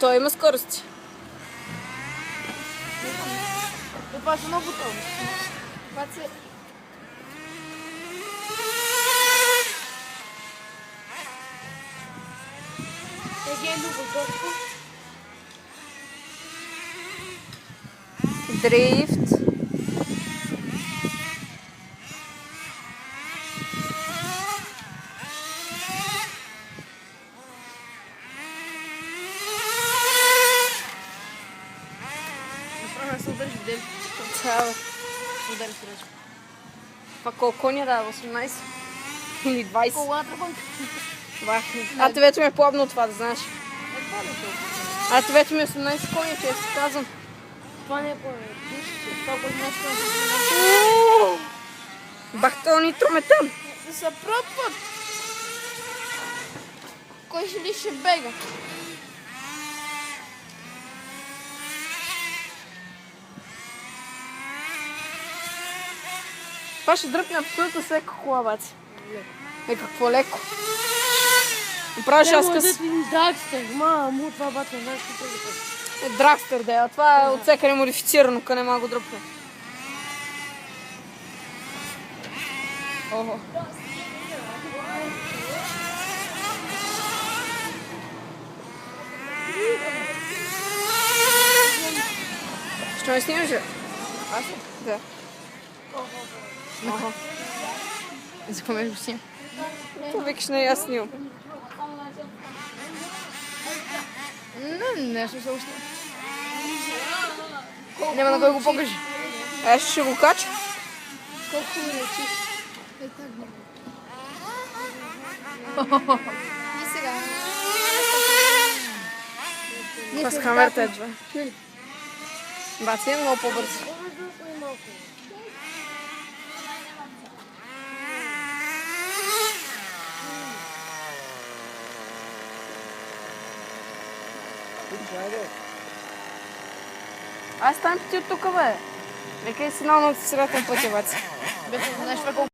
Той има скорост. Това са много готови. Дрифт. Се удържи в ден. Това Удари се ръчка. колко ни дава? 18? Или 20? Колата гонка. Ато вече ми е плавно това, да знаеш. Това не е толкова. Ато вече ми е 18 кони, често казвам. Това не е по-добре. Това го знаеш това Бахтал нитро метан. да се пропът. Кой ще бега? Това ще дръпне абсолютно всяка кола, баци. Какво леко. Правиш аз къс... Драгстер. Мамо, това бата не знаеш какво да Драгстер, да е. Това е от всекъде модифицирано, къде не мога го дръпне. Охо. Що ме снимаш, бе? Аз ли? Да. Охо. За какво ме го снимам? Това викаш не, аз снимам. Не съм се устна. Няма на кой го покажи. Аз ще го кача. Колко ми речи? И сега. Това с камерата едва. Баци е много по-бързо. Аз там ти от тук, бе. Нека си на средата пътя, баци. Знаеш това колко